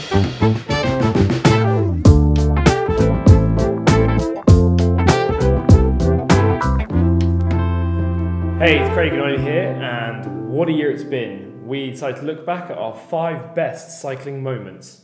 Hey, it's Craig and Ollie here, and what a year it's been. We decided to look back at our 5 best cycling moments.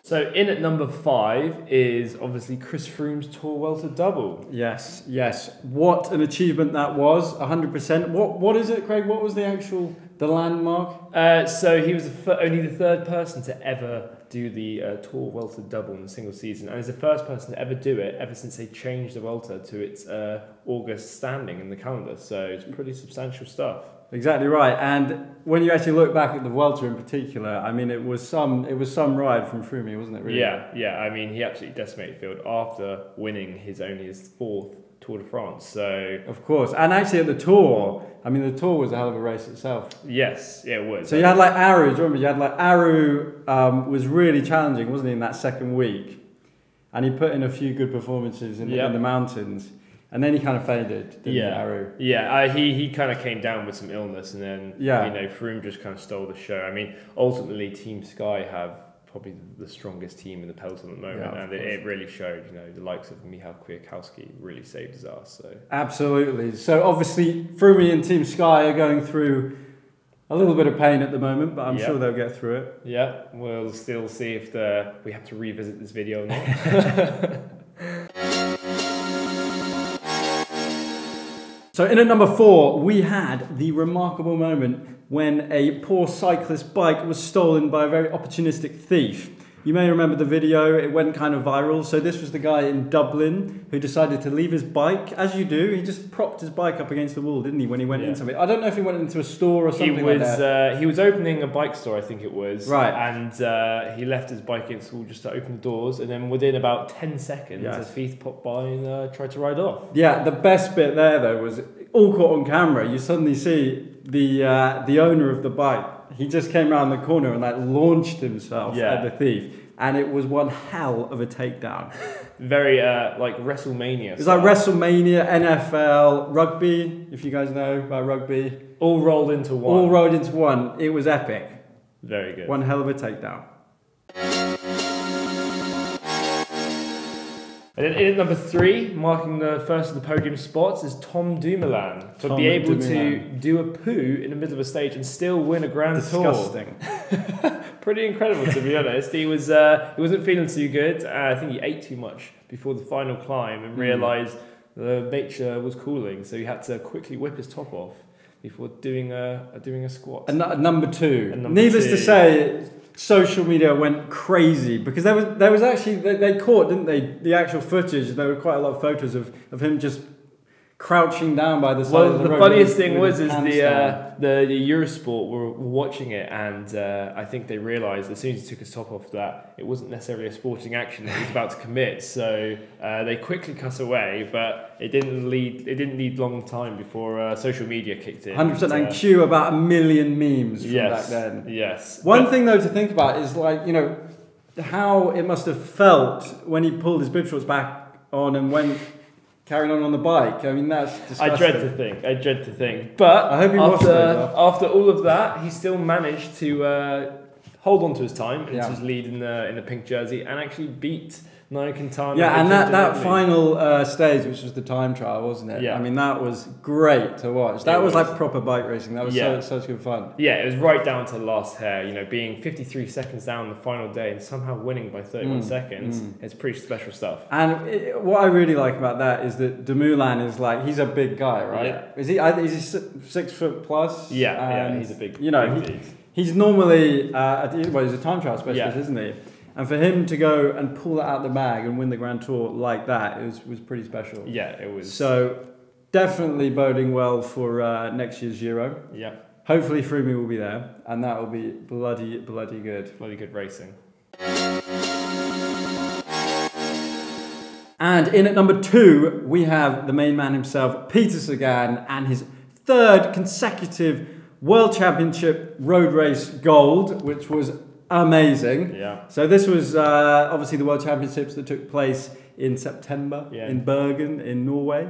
So in at number 5 is obviously Chris Froome's Tour Welter double. Yes, yes. What an achievement that was, 100%. What is it, Craig? What was the landmark? So he was only the 3rd person to ever do the Tour Welter double in a single season, and he's the 1st person to ever do it ever since they changed the Welter to its August standing in the calendar. So it's pretty substantial stuff. Exactly right. And when you actually look back at the Welter in particular, I mean, it was some ride from Froome, wasn't it? Really? Yeah. I mean, he absolutely decimated the field after winning his 4th Tour de France. So of course, and actually at the Tour, I mean, the Tour was a hell of a race itself. Yes, yeah, it was. So you had like Aru. Do you remember? You had like Aru was really challenging, wasn't he, in that second week? And he put in a few good performances in the mountains. And then he kind of faded, didn't he, Aru? Yeah, he kind of came down with some illness, and then Froome just kind of stole the show. I mean, ultimately, Team Sky have probably the strongest team in the peloton at the moment, and it really showed. You know, the likes of Michał Kwiatkowski really saved his ass. So absolutely. So obviously, Froome and Team Sky are going through a little bit of pain at the moment, but I'm sure they'll get through it. Yeah, we'll still see if we have to revisit this video or not. So in at number 4, we had the remarkable moment when a poor cyclist's bike was stolen by a very opportunistic thief. You may remember the video, it went kind of viral. So this was the guy in Dublin who decided to leave his bike, as you do. He just propped his bike up against the wall, didn't he, when he went into it? I don't know if he went into a store or something like that. He was opening a bike store, I think it was. Right. And he left his bike against the wall just to open the doors. And then within about 10 seconds, a thief popped by and tried to ride off. Yeah, the best bit there, though, was all caught on camera. You suddenly see the owner of the bike. He just came around the corner and like launched himself at the thief, and it was one hell of a takedown. Very like WrestleMania. It's like WrestleMania, NFL, rugby. If you guys know about rugby, all rolled into one. All rolled into one. It was epic. Very good. One hell of a takedown. And in at number 3, marking the first of the podium spots, is Tom Dumoulin. To be able to do a poo in the middle of a stage and still win a Grand Tour. Disgusting. Pretty incredible, to be honest. He wasn't feeling too good. I think he ate too much before the final climb and realised the nature was cooling, so he had to quickly whip his top off before doing a squat. And number 2. Needless to say, social media went crazy because there was actually they caught, didn't they, the actual footage. There were quite a lot of photos of him just crouching down by the side of the road. The funniest thing was the Eurosport were watching it, and I think they realised as soon as he took his top off that it wasn't necessarily a sporting action that he was about to commit. So they quickly cut away, but it didn't need long time before social media kicked in. 100%, and cue about 1 million memes from back then. Yes. One thing though to think about is how it must have felt when he pulled his bib shorts back on and went carrying on the bike. I mean, that's disgusting. I dread to think. But I hope after all of that, he still managed to hold on to his time and to his lead in the pink jersey and actually beat Nairo Quintana. Yeah, and that final stage, which was the time trial, wasn't it? Yeah. I mean, that was great to watch. That was like proper bike racing. That was such good fun. Yeah, it was right down to the last hair. You know, being 53 seconds down the final day and somehow winning by 31 seconds. It's pretty special stuff. And what I really like about that is that Dumoulin is like, he's a big guy, right? Yeah. Is he 6 foot plus? Yeah, he's a big. You know, he's normally he's a time trial specialist, isn't he? And for him to go and pull that out of the bag and win the Grand Tour like that was pretty special. Yeah, it was. So definitely boding well for next year's Giro. Yeah. Hopefully Froome will be there, and that will be bloody good. Bloody good racing. And in at number 2, we have the main man himself, Peter Sagan, and his 3rd consecutive World Championship road race gold, which was amazing. Yeah. So this was obviously the World Championships that took place in September in Bergen in Norway.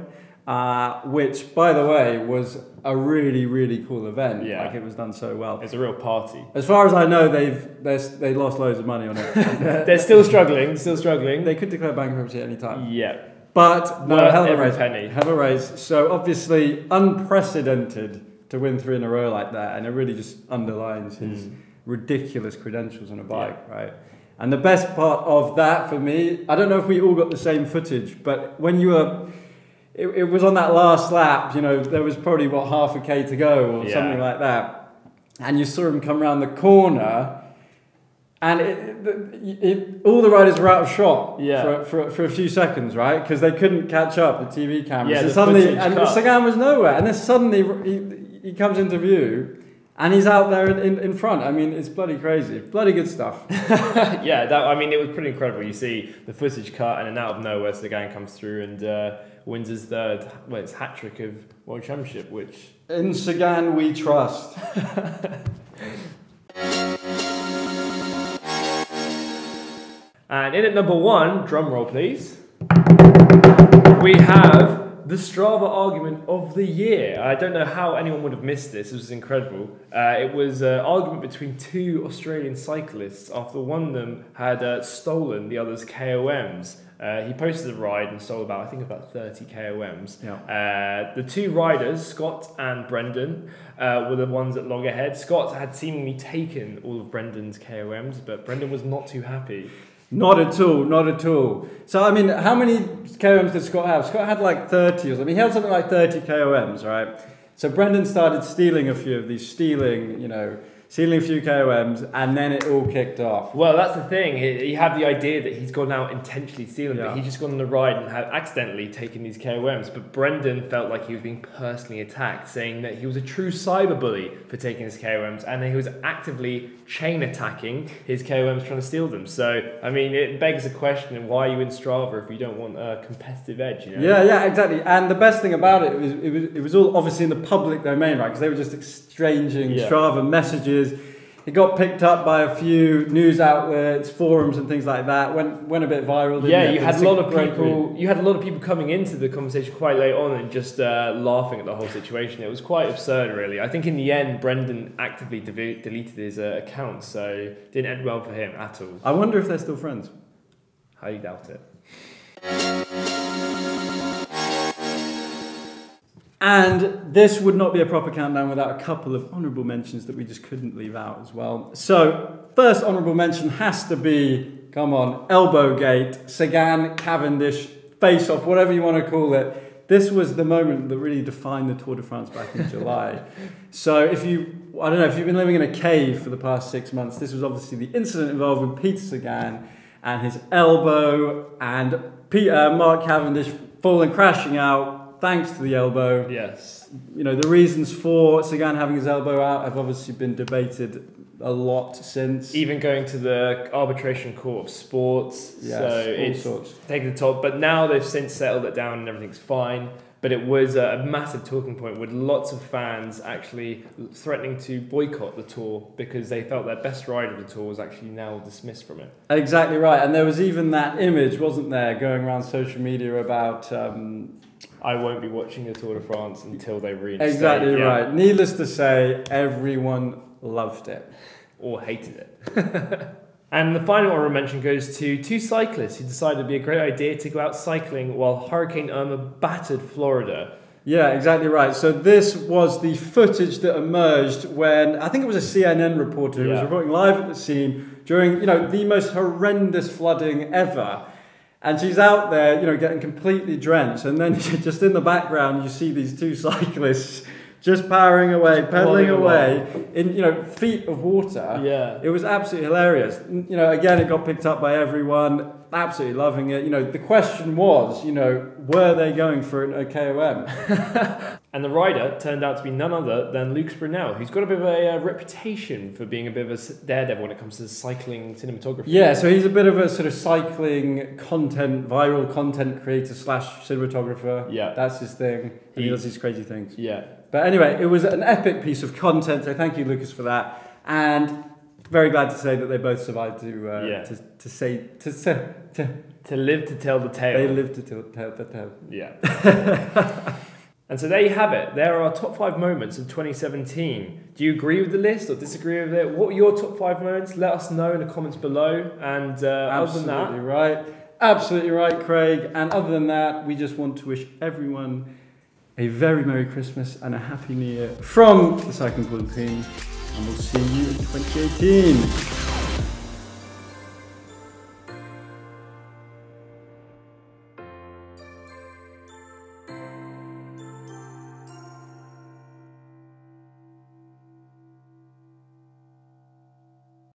which, by the way, was a really, really cool event. Yeah. Like, it was done so well. It's a real party. As far as I know, they lost loads of money on it. They're still struggling, They could declare bankruptcy at any time. Yeah. But no, hell of a race. Penny. Hell of a race. So obviously unprecedented to win 3 in a row like that, and it really just underlines his ridiculous credentials on a bike, right? And the best part of that for me, I don't know if we all got the same footage, but when you were, it was on that last lap, you know, there was probably half a K to go or something like that, and you saw him come around the corner. And all the riders were out of shot for a few seconds, right? Because they couldn't catch up the TV cameras. Yeah, and Sagan was nowhere. And then suddenly he comes into view, and he's out there in front. I mean, it's bloody crazy, bloody good stuff. It was pretty incredible. You see the footage cut, and then out of nowhere, Sagan comes through and wins his third, it's hat trick of World Championship. Which in Sagan we trust. And in at number 1, drum roll please, we have the Strava Argument of the year. I don't know how anyone would have missed this. It was incredible. It was an argument between 2 Australian cyclists after one of them had stolen the other's KOMs. He posted a ride and stole about 30 KOMs. Yeah. The 2 riders, Scott and Brendan, were the ones at loggerhead. Scott had seemingly taken all of Brendan's KOMs, but Brendan was not too happy. Not at all. So, I mean, how many KOMs did Scott have? Scott had like 30 or something. He had something like 30 KOMs, right? So Brendan started stealing a few of these, stealing a few KOMs, and then it all kicked off. Well, that's the thing. He had the idea that he's gone out intentionally stealing, but he's just gone on the ride and had accidentally taken these KOMs. But Brendan felt like he was being personally attacked, saying that he was a true cyberbully for taking his KOMs, and that he was actively chain attacking his KOMs, trying to steal them. So, I mean, it begs the question of why are you in Strava if you don't want a competitive edge, you know? Yeah, exactly. And the best thing about it was all obviously in the public domain, right? Because they were just exchanging Strava messages. It got picked up by a few news outlets, forums, and things like that. Went a bit viral. You had a lot of people. You had a lot of people coming into the conversation quite late on and just laughing at the whole situation. It was quite absurd, really. I think in the end, Brendan actively deleted his account, so it didn't end well for him at all. I wonder if they're still friends. Highly doubt it. And this would not be a proper countdown without a couple of honourable mentions that we just couldn't leave out as well. So, first honourable mention has to be, come on, Elbowgate, Sagan, Cavendish, face-off, whatever you want to call it. This was the moment that really defined the Tour de France back in July. So if you've been living in a cave for the past 6 months, this was obviously the incident involving Peter Sagan and his elbow, and Mark Cavendish falling crashing out thanks to the elbow. Yes. You know, the reasons for Sagan having his elbow out have obviously been debated a lot since. Even going to the arbitration court of sports. Yes, so it's taken the top. But now they've since settled it down and everything's fine. But it was a massive talking point with lots of fans actually threatening to boycott the Tour because they felt their best rider of the Tour was actually now dismissed from it. Exactly right. And there was even that image, wasn't there, going around social media about... I won't be watching the Tour de France until they reinstate. Exactly right. Needless to say, everyone loved it. Or hated it. And the final honourable mention goes to 2 cyclists who decided it'd be a great idea to go out cycling while Hurricane Irma battered Florida. Yeah, exactly right. So this was the footage that emerged when, I think it was a CNN reporter who was reporting live at the scene during, the most horrendous flooding ever. And she's out there, getting completely drenched. And then just in the background, you see these 2 cyclists just powering away, pedaling away in, feet of water. Yeah. It was absolutely hilarious. Again, it got picked up by everyone, absolutely loving it. The question was, were they going for a KOM? And the rider turned out to be none other than Luke Brunel, who's got a bit of a reputation for being a bit of a daredevil when it comes to cycling cinematography. Yeah, so he's a bit of a sort of cycling viral content creator / cinematographer. Yeah. That's his thing. He does these crazy things. Yeah. But anyway, it was an epic piece of content, so thank you, Lucas, for that. And very glad to say that they both survived to live to tell the tale. They lived to tell the tale. Yeah. And so there you have it. There are our top 5 moments of 2017. Do you agree with the list or disagree with it? What are your top 5 moments? Let us know in the comments below. And other than that... Absolutely right, Craig. And other than that, we just want to wish everyone a very Merry Christmas and a Happy New Year from the Cycling Pool team. And we'll see you in 2018.